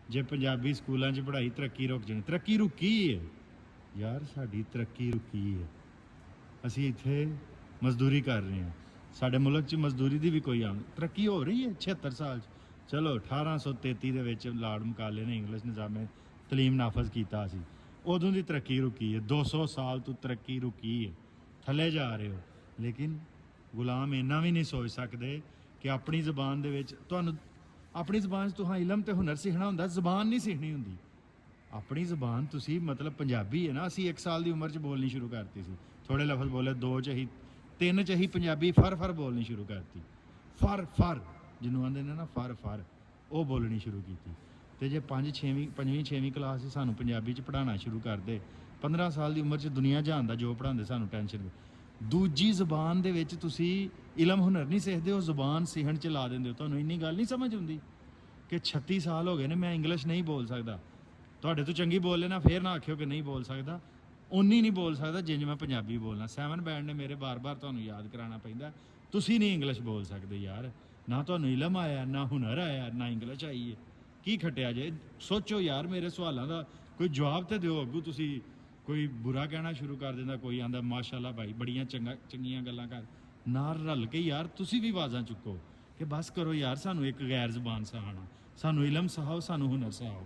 ਜੇ ਪੰਜਾਬੀ ਸਕੂਲਾਂ 'ਚ ਪੜ੍ਹਾਈ ਤਰੱਕੀ ਰੁਕ ਜਾਣੀ, ਤਰੱਕੀ ਰੁਕੀ ਹੈ ਯਾਰ, ਸਾਡੀ ਤਰੱਕੀ ਰੁਕੀ ਹੈ। ਅਸੀਂ ਇੱਥੇ ਮਜ਼ਦੂਰੀ ਕਰ ਰਹੇ ਹਾਂ, ਸਾਡੇ ਮੁਲਕ 'ਚ ਮਜ਼ਦੂਰੀ ਦੀ ਵੀ ਕੋਈ ਤਰੱਕੀ ਹੋ ਰਹੀ ਹੈ 76 ਸਾਲ 'ਚ। ਚਲੋ 1833 ਦੇ ਵਿੱਚ ਲਾਰਡ ਮਕਾਲੇ ਨੇ ਇੰਗਲਿਸ਼ ਨਿਜ਼ਾਮੇ ਤਲੀਮ ਨਾਫਜ਼ ਕੀਤਾ ਸੀ, ਉਦੋਂ ਦੀ ਤਰੱਕੀ ਰੁਕੀ ਹੈ। 200 ਸਾਲ ਤੋਂ ਤਰੱਕੀ ਰੁਕੀ ਹੈ, ਥੱਲੇ ਜਾ ਰਹੇ ਹੋ। ਲੇਕਿਨ ਗੁਲਾਮ ਇੰਨਾ ਵੀ ਨਹੀਂ ਸੋਚ ਸਕਦੇ ਕਿ ਆਪਣੀ ਜ਼ਬਾਨ ਦੇ ਵਿੱਚ ਤੁਹਾਨੂੰ, ਆਪਣੀ ਜ਼ਬਾਨ 'ਚ ਤੁਹਾਂ ਇਲਮ ਤੇ ਹੁਨਰ ਸਿੱਖਣਾ ਹੁੰਦਾ, ਜ਼ਬਾਨ ਨਹੀਂ ਸਿੱਖਣੀ ਹੁੰਦੀ। ਆਪਣੀ ਜ਼ਬਾਨ ਤੁਸੀਂ ਮਤਲਬ ਪੰਜਾਬੀ ਹੈ ਨਾ, ਅਸੀਂ 1 ਸਾਲ ਦੀ ਉਮਰ 'ਚ ਬੋਲਣੀ ਸ਼ੁਰੂ ਕਰਤੀ ਸੀ, ਥੋੜ੍ਹੇ ਲਫ਼ਜ਼ ਬੋਲੇ, 2 'ਚ ਹੀ 3 'ਚ ਹੀ ਪੰਜਾਬੀ ਫਰ ਬੋਲਣੀ ਸ਼ੁਰੂ ਕਰਤੀ। ਫਰ ਜਿਹਨੂੰ ਆਂਦੇ ਨੇ ਨਾ ਫਰ, ਉਹ ਬੋਲਣੀ ਸ਼ੁਰੂ ਕੀਤੀ। ਤੇ ਜੇ 5ਵੀਂ 6ਵੀਂ ਕਲਾਸ 'ਚ ਸਾਨੂੰ ਪੰਜਾਬੀ 'ਚ ਪੜ੍ਹਾਉਣਾ ਸ਼ੁਰੂ ਕਰਦੇ, 15 ਸਾਲ ਦੀ ਉਮਰ 'ਚ ਦੁਨੀਆ ਜਹਾਨ ਦਾ ਜੋ ਪੜ੍ਹਾਉਂਦੇ ਸਾਨੂੰ ਟੈਨਸ਼ਨ। ਦੂਜੀ ਜ਼ਬਾਨ ਦੇ ਵਿੱਚ ਤੁਸੀਂ ਇਲਮ ਹੁਨਰ ਨਹੀਂ ਸਿੱਖਦੇ, ਉਹ ਜ਼ਬਾਨ ਸਿੱਖਣ 'ਚ ਲਾ ਦਿੰਦੇ ਹੋ। ਤੁਹਾਨੂੰ ਇੰਨੀ ਗੱਲ ਨਹੀਂ ਸਮਝ ਆਉਂਦੀ ਕਿ 36 ਸਾਲ ਹੋ ਗਏ ਨੇ ਮੈਂ ਇੰਗਲਿਸ਼ ਨਹੀਂ ਬੋਲ ਸਕਦਾ। ਤੁਹਾਡੇ ਤੋਂ ਚੰਗੀ ਬੋਲ ਲੈਣਾ, ਫੇਰ ਨਾ ਆਖਿਓ ਕਿ ਨਹੀਂ ਬੋਲ ਸਕਦਾ। ਉਨੀ ਨਹੀਂ ਬੋਲ ਸਕਦਾ ਜਿੰਜ ਮੈਂ ਪੰਜਾਬੀ ਬੋਲਣਾ। 7 ਬੈਂਡ ਨੇ ਮੇਰੇ ਬਾਰ-ਬਾਰ ਤੁਹਾਨੂੰ ਯਾਦ ਕਰਾਉਣਾ ਪੈਂਦਾ, ਤੁਸੀਂ ਨਹੀਂ ਇੰਗਲਿਸ਼ ਬੋਲ ਸਕਦੇ ਯਾਰ। ਨਾ ਤੁਹਾਨੂੰ ਇਲਮ ਆਇਆ, ਨਾ ਹੁਨਰ ਆਇਆ, ਨਾ ਇੰਗਲਿਸ਼ ਆਈ ਹੈ। ਕੀ ਖੱਟਿਆ ਜੇ? ਸੋਚੋ ਯਾਰ, ਮੇਰੇ ਸਵਾਲਾਂ ਦਾ ਕੋਈ ਜਵਾਬ ਤੇ ਦਿਓ। ਅੱਗੋਂ ਤੁਸੀਂ ਕੋਈ ਬੁਰਾ ਕਹਿਣਾ ਸ਼ੁਰੂ ਕਰ ਦਿੰਦਾ, ਕੋਈ ਆਂਦਾ ਮਾਸ਼ਾਅੱਲਾ ਭਾਈ ਬੜੀਆਂ ਚੰਗੀਆਂ ਗੱਲਾਂ ਕਰ। ਨਾਲ ਰਲ ਕੇ ਯਾਰ ਤੁਸੀਂ ਵੀ ਆਵਾਜ਼ਾਂ ਚੁੱਕੋ ਕਿ ਬਸ ਕਰੋ ਯਾਰ, ਸਾਨੂੰ ਇੱਕ ਗੈਰ ਜ਼ਬਾਨ ਸਿਖਾਉਣਾ, ਸਾਨੂੰ ਇਲਮ ਸਿਖਾਓ, ਸਾਨੂੰ ਹੁਨਰ ਸਿਖਾਓ।